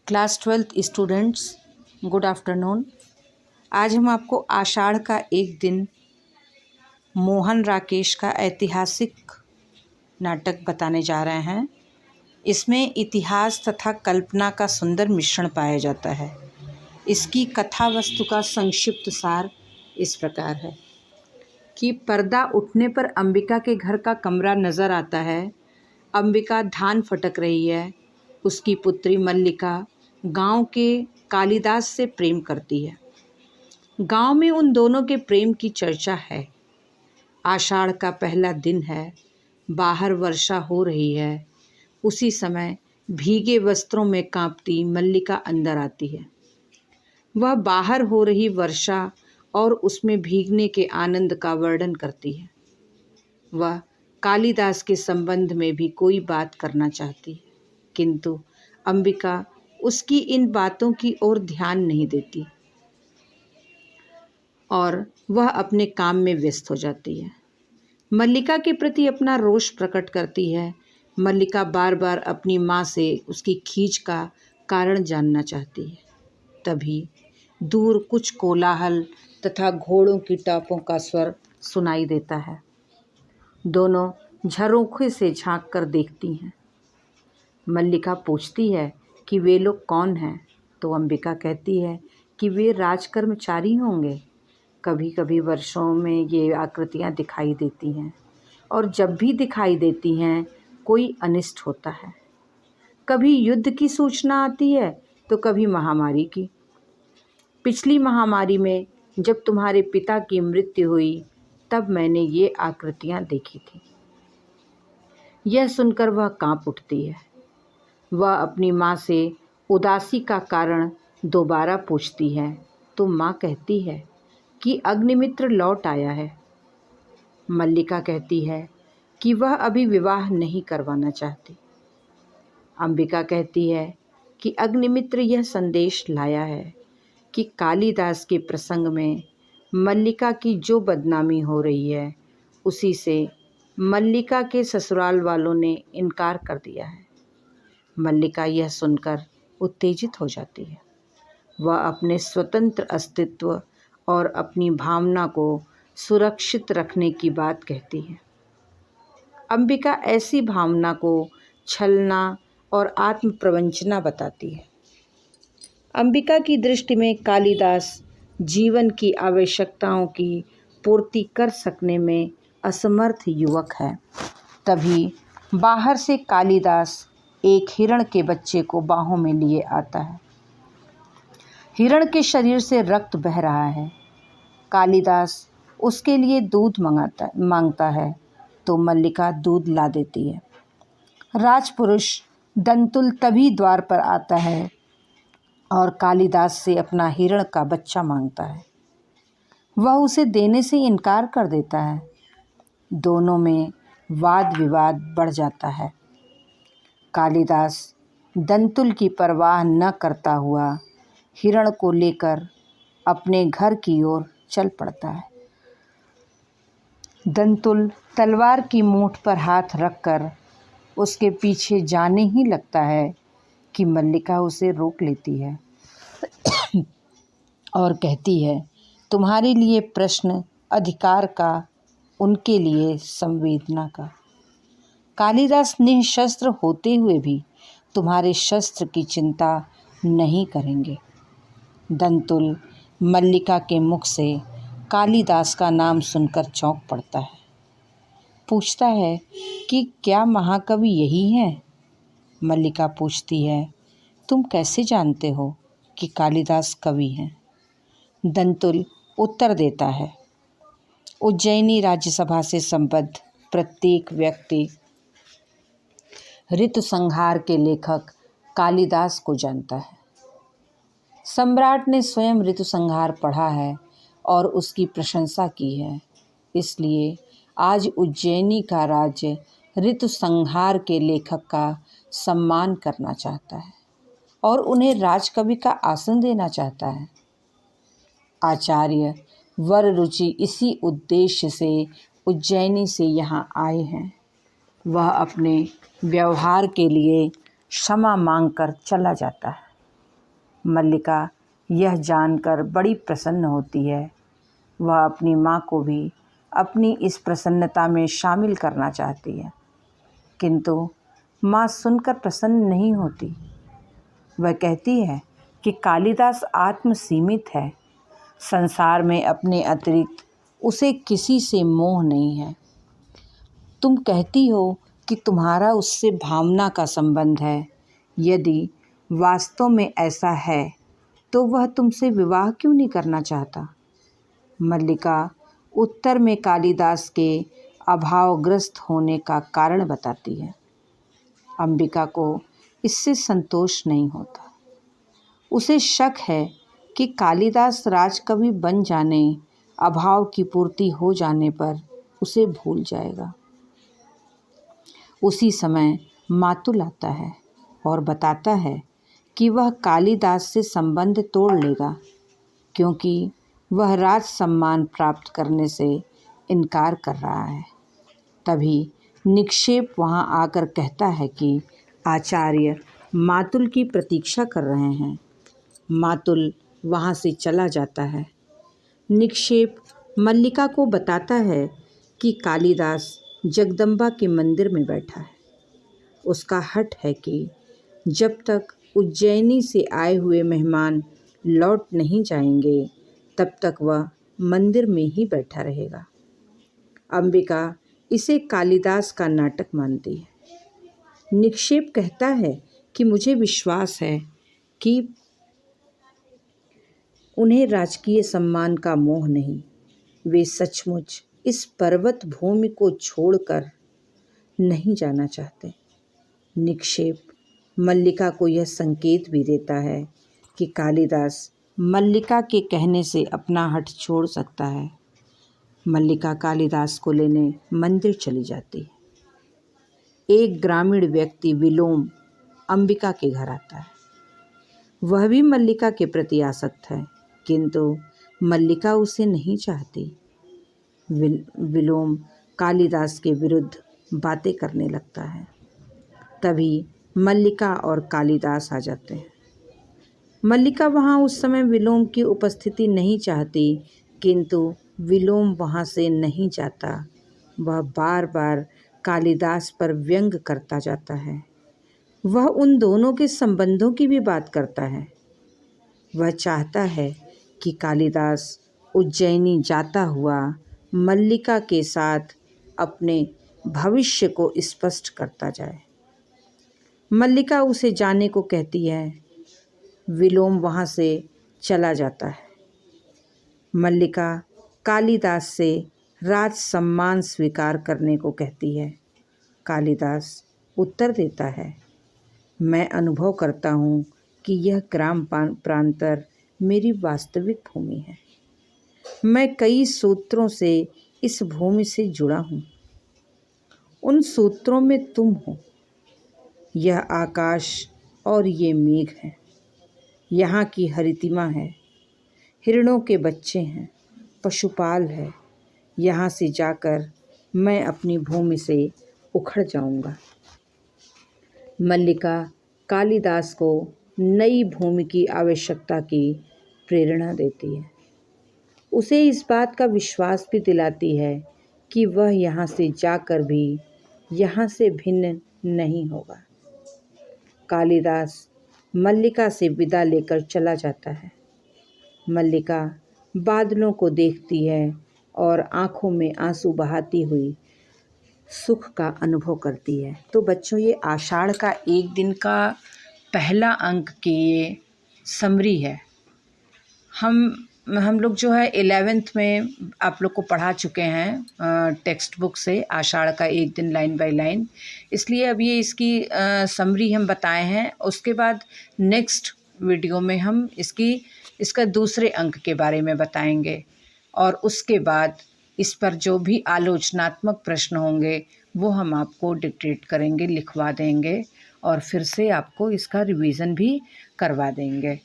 Class 12th students, good afternoon. आज हम आपको आषाढ़ का एक दिन मोहन राकेश का ऐतिहासिक नाटक बताने जा रहे हैं। इसमें इतिहास तथा कल्पना का सुंदर मिश्रण पाया जाता है। इसकी कथा वस्तु का संक्षिप्त सार इस प्रकार है कि पर्दा उठने पर अंबिका के घर का कमरा नज़र आता है। अंबिका धान फटक रही है। उसकी पुत्री मल्लिका गांव के कालिदास से प्रेम करती है। गांव में उन दोनों के प्रेम की चर्चा है। आषाढ़ का पहला दिन है। बाहर वर्षा हो रही है। उसी समय भीगे वस्त्रों में कांपती मल्लिका अंदर आती है। वह बाहर हो रही वर्षा और उसमें भीगने के आनंद का वर्णन करती है। वह कालिदास के संबंध में भी कोई बात करना चाहती है, किंतु अंबिका उसकी इन बातों की ओर ध्यान नहीं देती और वह अपने काम में व्यस्त हो जाती है। मल्लिका के प्रति अपना रोष प्रकट करती है। मल्लिका बार बार अपनी माँ से उसकी खींच का कारण जानना चाहती है। तभी दूर कुछ कोलाहल तथा घोड़ों की टापों का स्वर सुनाई देता है। दोनों झरोखे से झांक कर देखती हैं। मल्लिका पूछती है कि वे लोग कौन हैं, तो अंबिका कहती है कि वे राजकर्मचारी होंगे। कभी कभी वर्षों में ये आकृतियाँ दिखाई देती हैं और जब भी दिखाई देती हैं कोई अनिष्ट होता है। कभी युद्ध की सूचना आती है तो कभी महामारी की। पिछली महामारी में जब तुम्हारे पिता की मृत्यु हुई तब मैंने ये आकृतियाँ देखी थी। यह सुनकर वह कांप उठती है। वह अपनी माँ से उदासी का कारण दोबारा पूछती है तो माँ कहती है कि अग्निमित्र लौट आया है। मल्लिका कहती है कि वह अभी विवाह नहीं करवाना चाहती। अंबिका कहती है कि अग्निमित्र यह संदेश लाया है कि कालिदास के प्रसंग में मल्लिका की जो बदनामी हो रही है उसी से मल्लिका के ससुराल वालों ने इनकार कर दिया है। मल्लिका यह सुनकर उत्तेजित हो जाती है। वह अपने स्वतंत्र अस्तित्व और अपनी भावना को सुरक्षित रखने की बात कहती है। अंबिका ऐसी भावना को छलना और आत्म प्रवंचना बताती है। अंबिका की दृष्टि में कालिदास जीवन की आवश्यकताओं की पूर्ति कर सकने में असमर्थ युवक है। तभी बाहर से कालिदास एक हिरण के बच्चे को बाहों में लिए आता है। हिरण के शरीर से रक्त बह रहा है। कालिदास उसके लिए दूध मांगता है तो मल्लिका दूध ला देती है। राजपुरुष दंतुल तभी द्वार पर आता है और कालिदास से अपना हिरण का बच्चा मांगता है। वह उसे देने से इनकार कर देता है। दोनों में वाद विवाद बढ़ जाता है। कालिदास दंतुल की परवाह न करता हुआ हिरण को लेकर अपने घर की ओर चल पड़ता है। दंतुल तलवार की मूठ पर हाथ रखकर उसके पीछे जाने ही लगता है कि मल्लिका उसे रोक लेती है और कहती है, तुम्हारे लिए प्रश्न अधिकार का, उनके लिए संवेदना का। कालिदास निशस्त्र होते हुए भी तुम्हारे शस्त्र की चिंता नहीं करेंगे। दंतुल मल्लिका के मुख से कालिदास का नाम सुनकर चौंक पड़ता है। पूछता है कि क्या महाकवि यही हैं? मल्लिका पूछती है, तुम कैसे जानते हो कि कालिदास कवि हैं? दंतुल उत्तर देता है, उज्जैनी राज्यसभा से संबद्ध प्रत्येक व्यक्ति ऋतुसंहार के लेखक कालिदास को जानता है। सम्राट ने स्वयं ऋतुसंहार पढ़ा है और उसकी प्रशंसा की है। इसलिए आज उज्जैनी का राज्य ऋतुसंहार के लेखक का सम्मान करना चाहता है और उन्हें राजकवि का आसन देना चाहता है। आचार्य वररुचि इसी उद्देश्य से उज्जैनी से यहाँ आए हैं। वह अपने व्यवहार के लिए क्षमा मांगकर चला जाता है। मल्लिका यह जानकर बड़ी प्रसन्न होती है। वह अपनी माँ को भी अपनी इस प्रसन्नता में शामिल करना चाहती है, किंतु माँ सुनकर प्रसन्न नहीं होती। वह कहती है कि कालिदास आत्म सीमित है, संसार में अपने अतिरिक्त उसे किसी से मोह नहीं है। तुम कहती हो कि तुम्हारा उससे भावना का संबंध है। यदि वास्तव में ऐसा है तो वह तुमसे विवाह क्यों नहीं करना चाहता? मल्लिका उत्तर में कालिदास के अभावग्रस्त होने का कारण बताती है। अंबिका को इससे संतोष नहीं होता। उसे शक है कि कालिदास राजकवि बन जाने, अभाव की पूर्ति हो जाने पर उसे भूल जाएगा। उसी समय मातुल आता है और बताता है कि वह कालिदास से संबंध तोड़ लेगा, क्योंकि वह राज सम्मान प्राप्त करने से इनकार कर रहा है। तभी निक्षेप वहां आकर कहता है कि आचार्य मातुल की प्रतीक्षा कर रहे हैं। मातुल वहां से चला जाता है। निक्षेप मल्लिका को बताता है कि कालिदास जगदम्बा के मंदिर में बैठा है। उसका हठ है कि जब तक उज्जैनी से आए हुए मेहमान लौट नहीं जाएंगे, तब तक वह मंदिर में ही बैठा रहेगा। अंबिका इसे कालिदास का नाटक मानती है। निक्षेप कहता है कि मुझे विश्वास है कि उन्हें राजकीय सम्मान का मोह नहीं। वे सचमुच इस पर्वत भूमि को छोड़कर नहीं जाना चाहते। निक्षेप मल्लिका को यह संकेत भी देता है कि कालिदास मल्लिका के कहने से अपना हठ छोड़ सकता है। मल्लिका कालिदास को लेने मंदिर चली जाती है। एक ग्रामीण व्यक्ति विलोम अंबिका के घर आता है। वह भी मल्लिका के प्रति आसक्त है, किंतु मल्लिका उसे नहीं चाहती। विलोम कालिदास के विरुद्ध बातें करने लगता है। तभी मल्लिका और कालिदास आ जाते हैं। मल्लिका वहाँ उस समय विलोम की उपस्थिति नहीं चाहती, किंतु विलोम वहाँ से नहीं जाता। वह बार बार कालिदास पर व्यंग करता जाता है। वह उन दोनों के संबंधों की भी बात करता है। वह चाहता है कि कालिदास उज्जैनी जाता हुआ मल्लिका के साथ अपने भविष्य को स्पष्ट करता जाए। मल्लिका उसे जाने को कहती है। विलोम वहाँ से चला जाता है। मल्लिका कालिदास से राज सम्मान स्वीकार करने को कहती है। कालिदास उत्तर देता है, मैं अनुभव करता हूँ कि यह ग्राम प्रांतर मेरी वास्तविक भूमि है। मैं कई सूत्रों से इस भूमि से जुड़ा हूँ। उन सूत्रों में तुम हो। यह आकाश और ये मेघ है। यहाँ की हरितिमा है, हिरणों के बच्चे हैं, पशुपाल है। यहाँ से जाकर मैं अपनी भूमि से उखड़ जाऊंगा। मल्लिका कालिदास को नई भूमि की आवश्यकता की प्रेरणा देती है। उसे इस बात का विश्वास भी दिलाती है कि वह यहाँ से जाकर भी यहाँ से भिन्न नहीं होगा। कालिदास मल्लिका से विदा लेकर चला जाता है। मल्लिका बादलों को देखती है और आँखों में आंसू बहाती हुई सुख का अनुभव करती है। तो बच्चों, ये आषाढ़ का एक दिन का पहला अंक की ये समरी है। हम लोग जो है 11th में आप लोग को पढ़ा चुके हैं टेक्स्ट बुक से आषाढ़ का एक दिन लाइन बाय लाइन, इसलिए अब ये इसकी समरी हम बताए हैं। उसके बाद नेक्स्ट वीडियो में हम इसका दूसरे अंक के बारे में बताएंगे, और उसके बाद इस पर जो भी आलोचनात्मक प्रश्न होंगे वो हम आपको डिक्टेट करेंगे, लिखवा देंगे और फिर से आपको इसका रिवीजन भी करवा देंगे।